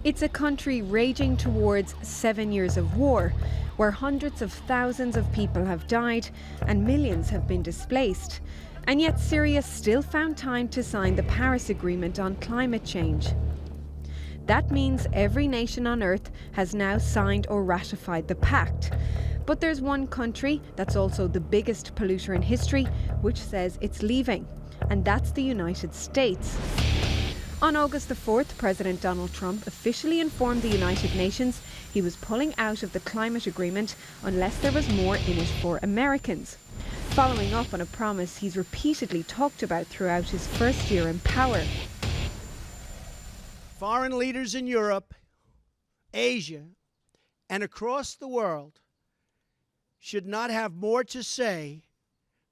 It's a country raging towards 7 years of war, where hundreds of thousands of people have died and millions have been displaced. And yet Syria still found time to sign the Paris Agreement on climate change. That means every nation on earth has now signed or ratified the pact. But there's one country that's also the biggest polluter in history, which says it's leaving, and that's the United States. On August the 4th, President Donald Trump officially informed the United Nations he was pulling out of the climate agreement unless there was more in it for Americans, following up on a promise he's repeatedly talked about throughout his first year in power. Foreign leaders in Europe, Asia, and across the world should not have more to say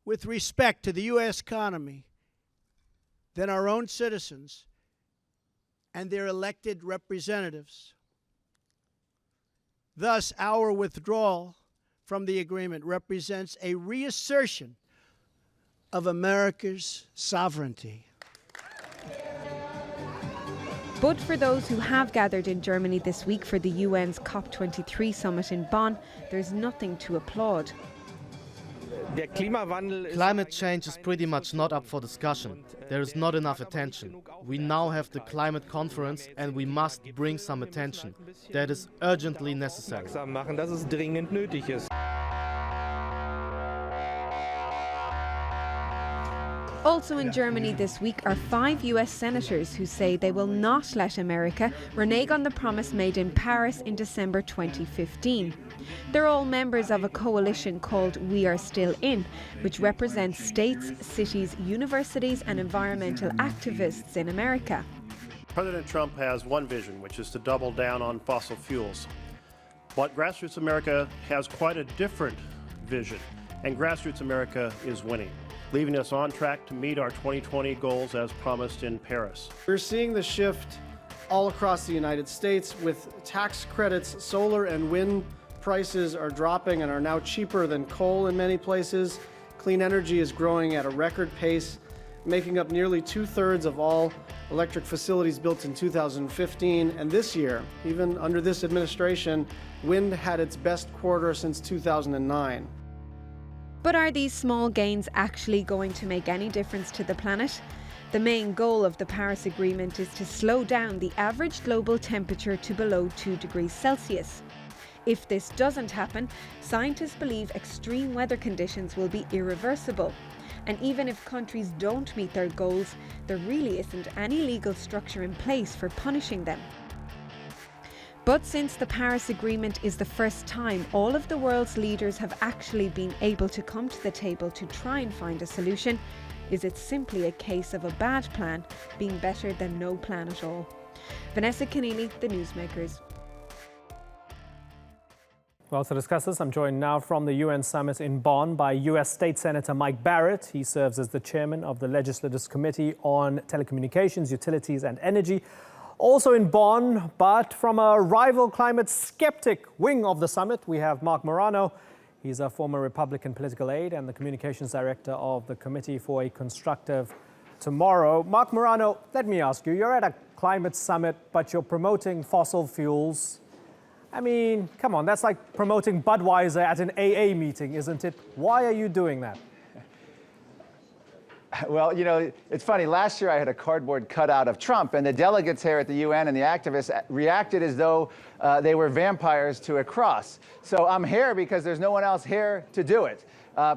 with respect to the U.S. economy than our own citizens and their elected representatives. Thus, our withdrawal from the agreement represents a reassertion of America's sovereignty. But for those who have gathered in Germany this week for the UN's COP23 summit in Bonn, there's nothing to applaud. Climate change is pretty much not up for discussion. There is not enough attention. We now have the climate conference and we must bring some attention. That is urgently necessary. Also in Germany this week are 5 US senators who say they will not let America renege on the promise made in Paris in December 2015. They're all members of a coalition called We Are Still In, which represents states, cities, universities and environmental activists in America. President Trump has one vision, which is to double down on fossil fuels. But Grassroots America has quite a different vision, and Grassroots America is winning, leaving us on track to meet our 2020 goals as promised in Paris. We're seeing the shift all across the United States with tax credits. Solar and wind prices are dropping and are now cheaper than coal in many places. Clean energy is growing at a record pace, making up nearly 2/3 of all electric facilities built in 2015. And this year, even under this administration, wind had its best quarter since 2009. But are these small gains actually going to make any difference to the planet? The main goal of the Paris Agreement is to slow down the average global temperature to below 2 degrees Celsius. If this doesn't happen, scientists believe extreme weather conditions will be irreversible. And even if countries don't meet their goals, there really isn't any legal structure in place for punishing them. But since the Paris Agreement is the first time all of the world's leaders have actually been able to come to the table to try and find a solution, is it simply a case of a bad plan being better than no plan at all? Vanessa Keneally, The Newsmakers. Well, to discuss this, I'm joined now from the UN summit in Bonn by US State Senator Mike Barrett. He serves as the chairman of the Legislative Committee on Telecommunications, Utilities and Energy. Also in Bonn, but from a rival climate skeptic wing of the summit, we have Marc Morano. He's a former Republican political aide and the communications director of the Committee for a Constructive Tomorrow. Marc Morano, let me ask you, you're at a climate summit, but you're promoting fossil fuels. I mean, come on, that's like promoting Budweiser at an AA meeting, isn't it? Why are you doing that? Well, you know, it's funny. Last year I had a cardboard cutout of Trump, and the delegates here at the UN and the activists reacted as though they were vampires to a cross. So I'm here because there's no one else here to do it.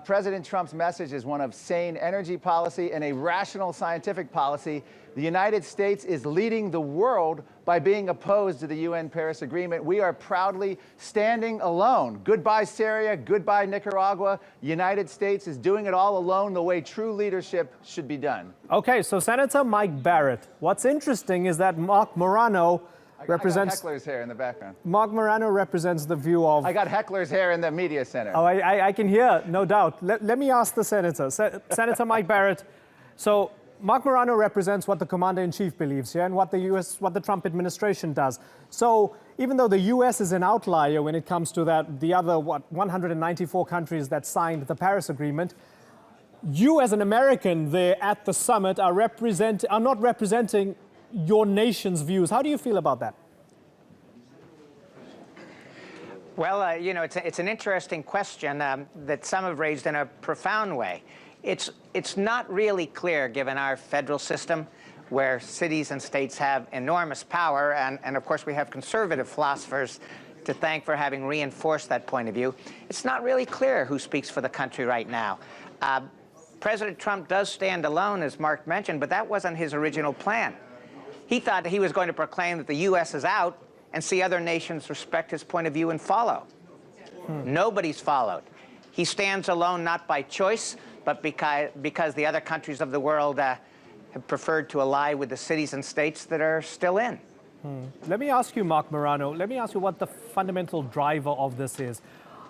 President Trump's message is one of sane energy policy and a rational scientific policy. The United States is leading the world by being opposed to the UN Paris Agreement. We are proudly standing alone. Goodbye, Syria. Goodbye, Nicaragua. The United States is doing it all alone the way true leadership should be done. Okay, so Senator Mike Barrett, what's interesting is that Marc Morano represents... I got hecklers here in the background. Marc Morano represents the view of... I got hecklers here in the media center. Oh, I can hear, no doubt. Let me ask the senator. Senator Mike Barrett, so Marc Morano represents what the commander-in-chief believes here and what the Trump administration does. So even though the US is an outlier when it comes to that, the other 194 countries that signed the Paris Agreement, you as an American there at the summit are not representing your nation's views. How do you feel about that? Well, you know, it's an interesting question that some have raised in a profound way. It's not really clear, given our federal system, where cities and states have enormous power, and of course we have conservative philosophers to thank for having reinforced that point of view. It's not really clear who speaks for the country right now. President Trump does stand alone, as Mark mentioned, but that wasn't his original plan. He thought that he was going to proclaim that the U.S. is out and see other nations respect his point of view and follow. Nobody's followed. He stands alone not by choice, but because the other countries of the world have preferred to ally with the cities and states that are still in. Let me ask you, Mark Morano, let me ask you what the fundamental driver of this is.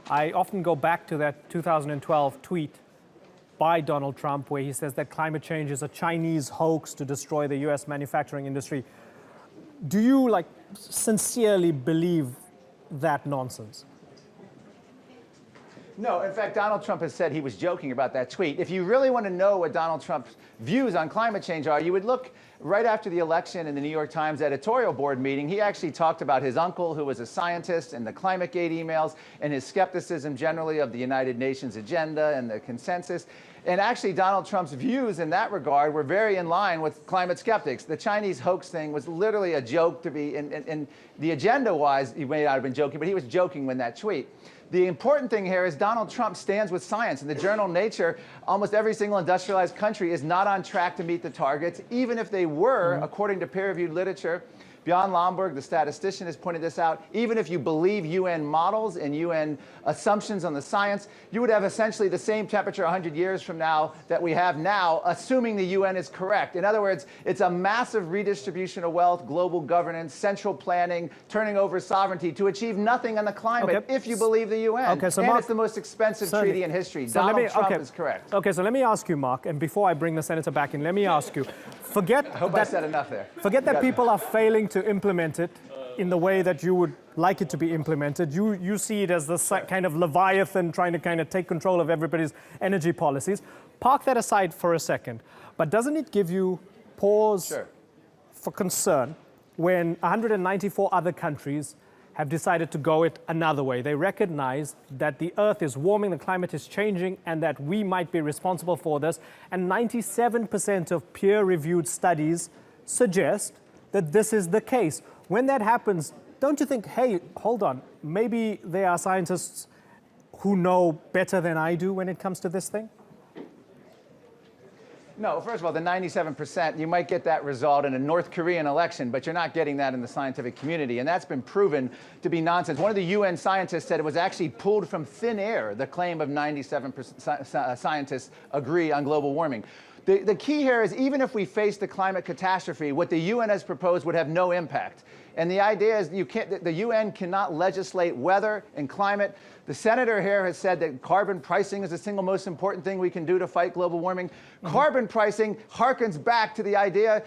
I often go back to that 2012 tweet by Donald Trump where he says that climate change is a Chinese hoax to destroy the U.S. manufacturing industry. Do you sincerely believe that nonsense? No, in fact, Donald Trump has said he was joking about that tweet. If you really want to know what Donald Trump's views on climate change are, you would look right after the election in the New York Times editorial board meeting. He actually talked about his uncle, who was a scientist, and the ClimateGate emails, and his skepticism generally of the United Nations agenda and the consensus. And actually, Donald Trump's views in that regard were very in line with climate skeptics. The Chinese hoax thing was literally a joke to be, and the agenda-wise, he may not have been joking, but he was joking when that tweet. The important thing here is Donald Trump stands with science. In the journal Nature, almost every single industrialized country is not on track to meet the targets, even if they were, according to peer-reviewed literature. Bjorn Lomborg, the statistician, has pointed this out. Even if you believe UN models and UN assumptions on the science, you would have essentially the same temperature 100 years from now that we have now, assuming the UN is correct. In other words, it's a massive redistribution of wealth, global governance, central planning, turning over sovereignty to achieve nothing on the climate if you believe the UN. Okay, so and Mark, it's the most expensive treaty in history. So Donald Trump is correct. Okay, so let me ask you, Mark, and before I bring the senator back in, let me ask you, I hope I said enough there. Forget that people are failing to implement it in the way that you would like it to be implemented. You see it as this kind of Leviathan trying to kind of take control of everybody's energy policies. Park that aside for a second. But doesn't it give you pause for concern when 194 other countries have decided to go it another way? They recognize that the Earth is warming, the climate is changing, and that we might be responsible for this. And 97% of peer-reviewed studies suggest that this is the case. When that happens, don't you think, hey, hold on, maybe there are scientists who know better than I do when it comes to this thing? No, first of all, the 97%, you might get that result in a North Korean election, but you're not getting that in the scientific community, and that's been proven to be nonsense. One of the UN scientists said it was actually pulled from thin air, the claim of 97% scientists agree on global warming. The key here is even if we face the climate catastrophe, what the UN has proposed would have no impact. And the idea is the UN cannot legislate weather and climate. The senator here has said that carbon pricing is the single most important thing we can do to fight global warming. Carbon pricing harkens back to the idea,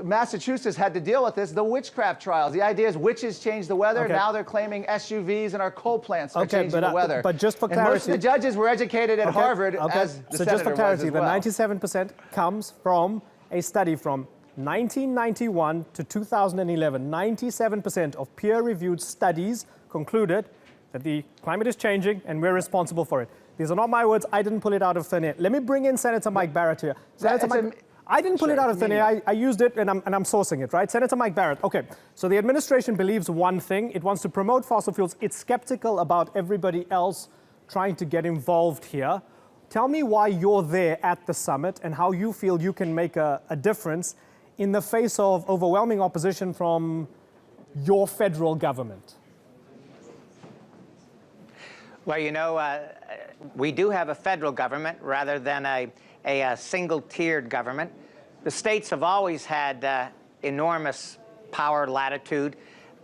Massachusetts had to deal with this, the witchcraft trials. The idea is witches change the weather. Now they're claiming SUVs and our coal plants are changing the weather. But just for clarity, and most of the judges were educated at Harvard, as the so senator just for clarity, was as well. the 97% comes from a study from 1991 to 2011. 97% of peer-reviewed studies concluded that the climate is changing and we're responsible for it. These are not my words. I didn't pull it out of thin air. Let me bring in Senator Mike Barrett here. I didn't pull it out of thin air. I used it and I'm sourcing it, right? Senator Mike Barrett. Okay, so the administration believes one thing. It wants to promote fossil fuels. It's skeptical about everybody else trying to get involved here. Tell me why you're there at the summit and how you feel you can make a difference in the face of overwhelming opposition from your federal government. Well, you know, we do have a federal government rather than a single-tiered government. The states have always had enormous power latitude.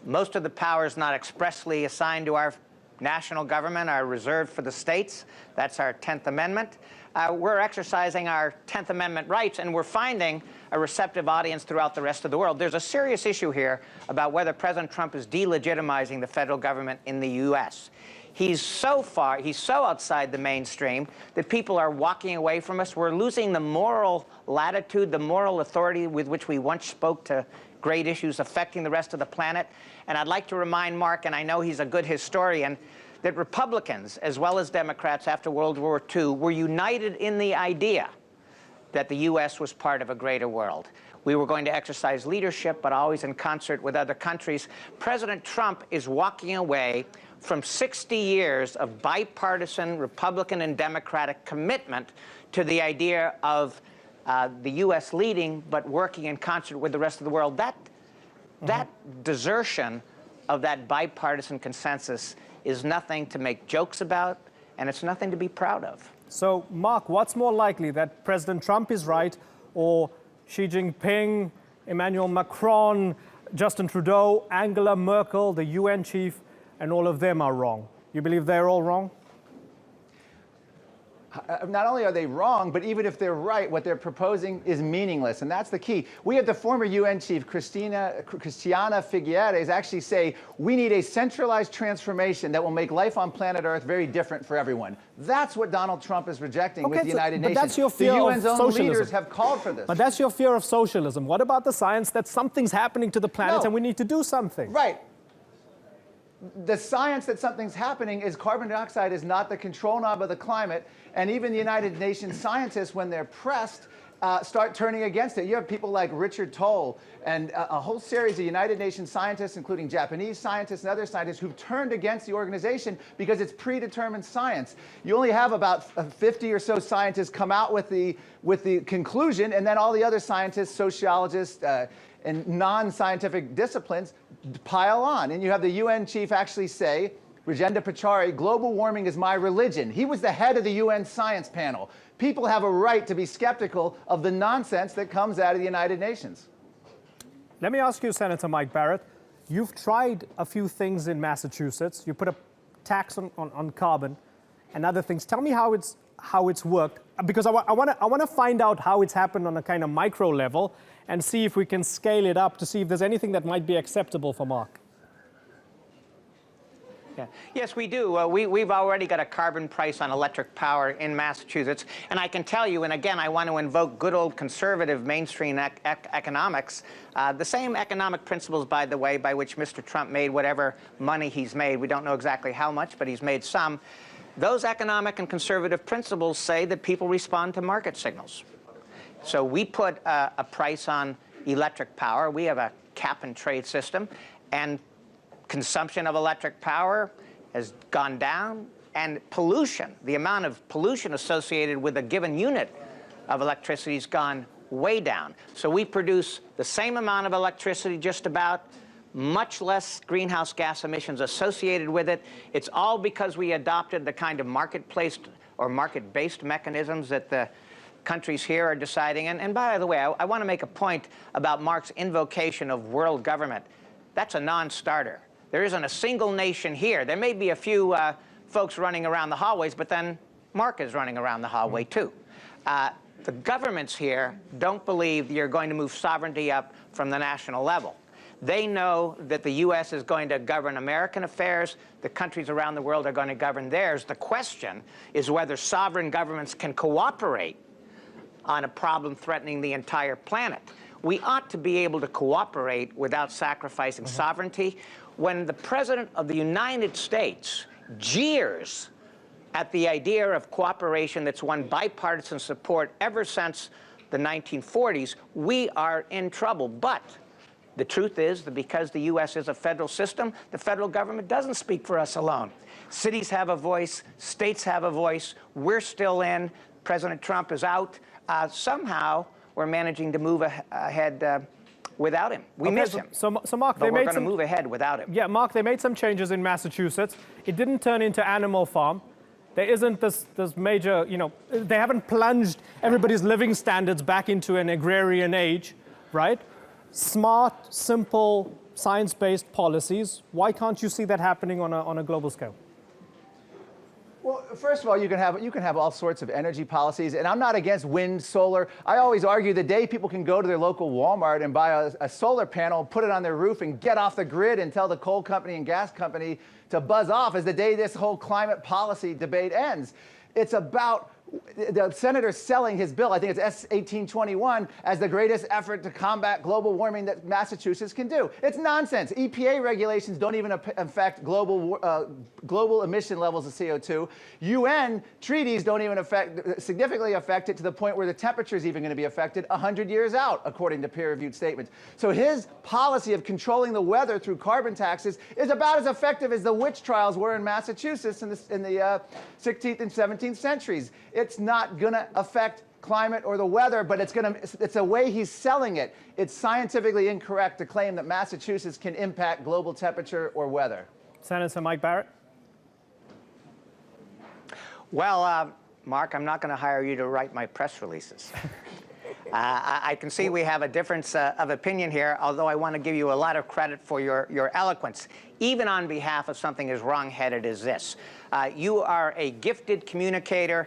Most of the powers not expressly assigned to our national government are reserved for the states. That's our 10th Amendment. We're exercising our 10th Amendment rights, and we're finding a receptive audience throughout the rest of the world. There's a serious issue here about whether President Trump is delegitimizing the federal government in the U.S. He's so outside the mainstream that people are walking away from us. We're losing the moral latitude, the moral authority with which we once spoke to great issues affecting the rest of the planet. And I'd like to remind Mark, and I know he's a good historian, that Republicans, as well as Democrats after World War II, were united in the idea that the U.S. was part of a greater world. We were going to exercise leadership, but always in concert with other countries. President Trump is walking away from 60 years of bipartisan Republican and Democratic commitment to the idea of the U.S. leading, but working in concert with the rest of the world. That desertion of that bipartisan consensus is nothing to make jokes about, and it's nothing to be proud of. So, Mark, what's more likely, that President Trump is right, or Xi Jinping, Emmanuel Macron, Justin Trudeau, Angela Merkel, the UN chief, and all of them are wrong? You believe they're all wrong? Not only are they wrong, but even if they're right, what they're proposing is meaningless, and that's the key. We had the former UN chief, Christiana Figueres, actually say, we need a centralized transformation that will make life on planet Earth very different for everyone. That's what Donald Trump is rejecting with the United Nations. But that's your fear the UN's of own socialism. leaders have called for this. But that's your fear of socialism. What about the science that something's happening to the planet and we need to do something? Right. The science that something's happening is carbon dioxide is not the control knob of the climate, and even the United Nations scientists, when they're pressed, start turning against it. You have people like Richard Toll and a whole series of United Nations scientists, including Japanese scientists and other scientists, who've turned against the organization because it's predetermined science. You only have about 50 or so scientists come out with the conclusion, and then all the other scientists, sociologists, and non-scientific disciplines pile on. And you have the UN chief actually say, Rajendra Pachauri, global warming is my religion. He was the head of the UN science panel. People have a right to be skeptical of the nonsense that comes out of the United Nations. Let me ask you, Senator Mike Barrett, you've tried a few things in Massachusetts. You put a tax on carbon and other things. Tell me how it's worked, because I want to find out how it's happened on a kind of micro level and see if we can scale it up to see if there's anything that might be acceptable for Mark. Yeah. Yes, we do. We've already got a carbon price on electric power in Massachusetts. And I can tell you, and again, I want to invoke good old conservative mainstream economics, the same economic principles, by the way, by which Mr. Trump made whatever money he's made. We don't know exactly how much, but he's made some. Those economic and conservative principles say that people respond to market signals. So we put a price on electric power. We have a cap and trade system, and consumption of electric power has gone down, and pollution, the amount of pollution associated with a given unit of electricity has gone way down. So we produce the same amount of electricity, just about, much less greenhouse gas emissions associated with it. It's all because we adopted the kind of marketplace or market-based mechanisms that the countries here are deciding. And by the way, I want to make a point about Mark's invocation of world government. That's a non-starter. There isn't a single nation here. There may be a few folks running around the hallways, but then Mark is running around the hallway too. The governments here don't believe you're going to move sovereignty up from the national level. They know that the U.S. is going to govern American affairs. The countries around the world are going to govern theirs. The question is whether sovereign governments can cooperate on a problem threatening the entire planet. We ought to be able to cooperate without sacrificing sovereignty. When the President of the United States jeers at the idea of cooperation that's won bipartisan support ever since the 1940s, we are in trouble. But the truth is that because the U.S. is a federal system, the federal government doesn't speak for us alone. Cities have a voice, states have a voice, we're still in, President Trump is out. Somehow, we're managing to move ahead without him. We miss him. So Mark, but we're going to move ahead without him. Yeah, Mark, they made some changes in Massachusetts. It didn't turn into Animal Farm. There isn't this major, they haven't plunged everybody's living standards back into an agrarian age, right? Smart, simple, science-based policies. Why can't you see that happening on a global scale? Well, first of all, you can have all sorts of energy policies, and I'm not against wind, solar. I always argue the day people can go to their local Walmart and buy a solar panel, put it on their roof, and get off the grid and tell the coal company and gas company to buzz off is the day this whole climate policy debate ends. It's about the senator selling his bill, I think it's S-1821, as the greatest effort to combat global warming that Massachusetts can do. It's nonsense. EPA regulations don't even affect global emission levels of CO2. UN treaties don't even significantly affect it to the point where the temperature is even going to be affected 100 years out, according to peer-reviewed statements. So his policy of controlling the weather through carbon taxes is about as effective as the witch trials were in Massachusetts in the 16th and 17th centuries. It's not going to affect climate or the weather, but it's a way he's selling it. It's scientifically incorrect to claim that Massachusetts can impact global temperature or weather. Senator Mike Barrett. Well, Mark, I'm not going to hire you to write my press releases. I can see we have a difference of opinion here, although I want to give you a lot of credit for your eloquence, even on behalf of something as wrong-headed as this. You are a gifted communicator.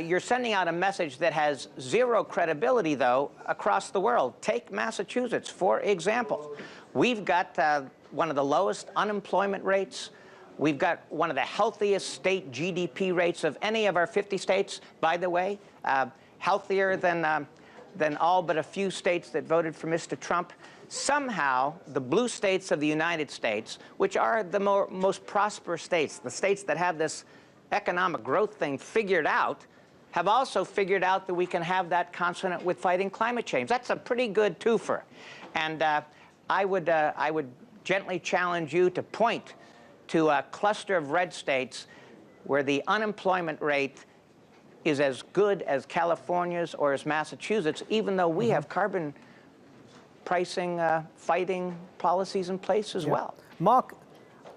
You're sending out a message that has zero credibility, though, across the world. Take Massachusetts, for example. We've got one of the lowest unemployment rates. We've got one of the healthiest state GDP rates of any of our 50 states, by the way, healthier than all but a few states that voted for Mr. Trump. Somehow, the blue states of the United States, which are the most prosperous states, the states that have this economic growth thing figured out, have also figured out that we can have that consonant with fighting climate change. That's a pretty good twofer. And I would gently challenge you to point to a cluster of red states where the unemployment rate is as good as California's or as Massachusetts, even though we have carbon pricing, fighting policies in place as well. Mark,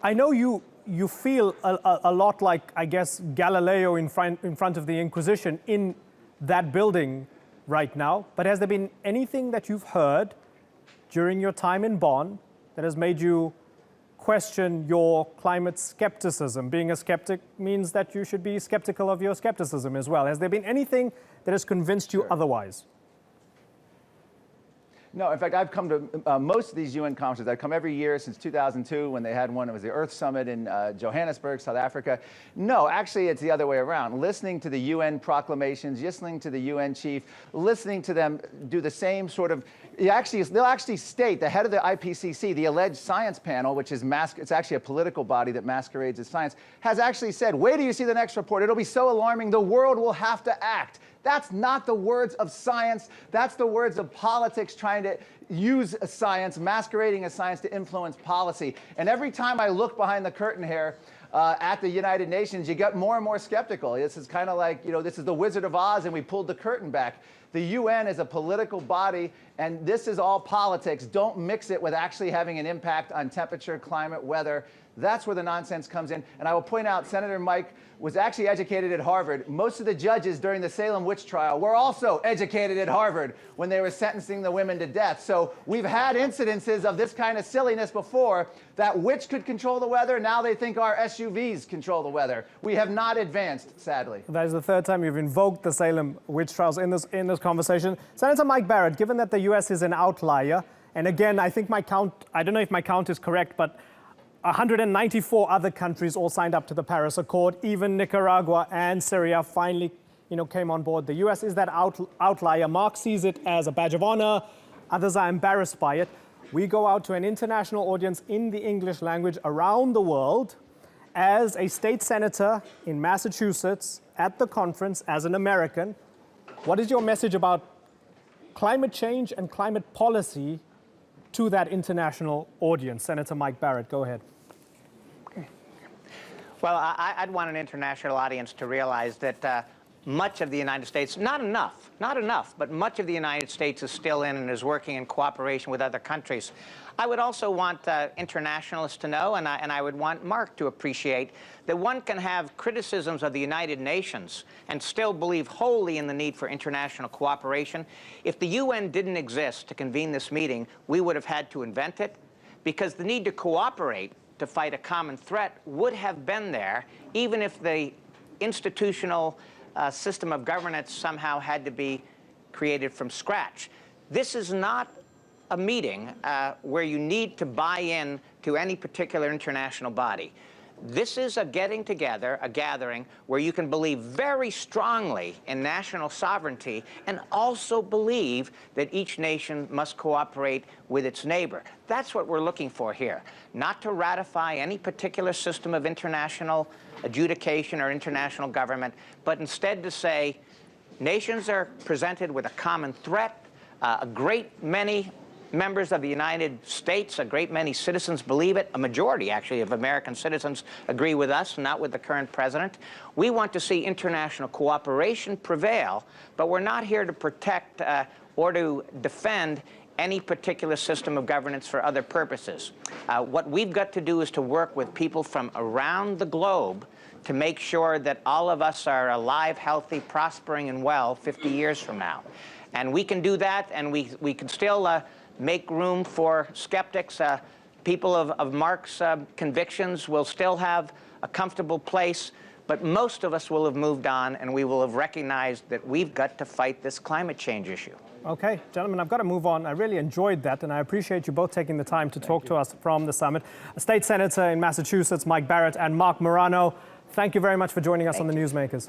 I know you feel a lot like, I guess, Galileo in front of the Inquisition in that building right now. But has there been anything that you've heard during your time in Bonn that has made you question your climate skepticism? Being a skeptic means that you should be skeptical of your skepticism as well. Has there been anything that has convinced you otherwise? No, in fact, I've come to most of these UN conferences. I've come every year since 2002 when they had one. It was the Earth Summit in Johannesburg, South Africa. No, actually, it's the other way around. Listening to the UN proclamations, listening to the UN chief, listening to them do the same sort of, they'll actually state, the head of the IPCC, the alleged science panel, which is it's actually a political body that masquerades as science, has actually said, wait till you see the next report. It'll be so alarming, the world will have to act. That's not the words of science. That's the words of politics trying to use science, masquerading as science to influence policy. And every time I look behind the curtain here at the United Nations, you get more and more skeptical. This is kind of like, this is the Wizard of Oz and we pulled the curtain back. The UN is a political body, and this is all politics. Don't mix it with actually having an impact on temperature, climate, weather. That's where the nonsense comes in. And I will point out, Senator Mike was actually educated at Harvard. Most of the judges during the Salem witch trial were also educated at Harvard when they were sentencing the women to death. So we've had incidences of this kind of silliness before. That witch could control the weather. Now they think our SUVs control the weather. We have not advanced, sadly. That is the third time you've invoked the Salem witch trials in this conversation. Senator Mike Barrett, given that the U.S. is an outlier, and again, I think my count, I don't know if my count is correct, but 194 other countries all signed up to the Paris Accord. Even Nicaragua and Syria finally, came on board. The U.S. is that outlier. Mark sees it as a badge of honor. Others are embarrassed by it. We go out to an international audience in the English language around the world. As a state senator in Massachusetts at the conference, as an American, what is your message about climate change and climate policy to that international audience? Senator Mike Barrett, go ahead. Well, I'd want an international audience to realize that much of the United States, not enough, but much of the United States is still in and is working in cooperation with other countries. I would also want internationalists to know, and I would want Mark to appreciate, that one can have criticisms of the United Nations and still believe wholly in the need for international cooperation. If the UN didn't exist to convene this meeting, we would have had to invent it, because the need to cooperate to fight a common threat would have been there, even if the institutional system of governance somehow had to be created from scratch. This is not a meeting where you need to buy in to any particular international body. This is a getting together, a gathering, where you can believe very strongly in national sovereignty and also believe that each nation must cooperate with its neighbor. That's what we're looking for here. Not to ratify any particular system of international adjudication or international government, but instead to say nations are presented with a common threat. A great many members of the United States, a great many citizens believe it. A majority, actually, of American citizens agree with us, not with the current president. We want to see international cooperation prevail, but we're not here to protect or to defend any particular system of governance for other purposes. What we've got to do is to work with people from around the globe to make sure that all of us are alive, healthy, prospering, and well 50 years from now. And we can do that, and we can still make room for skeptics. People of Mark's convictions will still have a comfortable place, but most of us will have moved on, and we will have recognized that we've got to fight this climate change issue. Okay, gentlemen, I've got to move on. I really enjoyed that, and I appreciate you both taking the time to talk to us from the summit. State Senator in Massachusetts, Mike Barrett, and Mark Morano, thank you very much for joining us on the Newsmakers.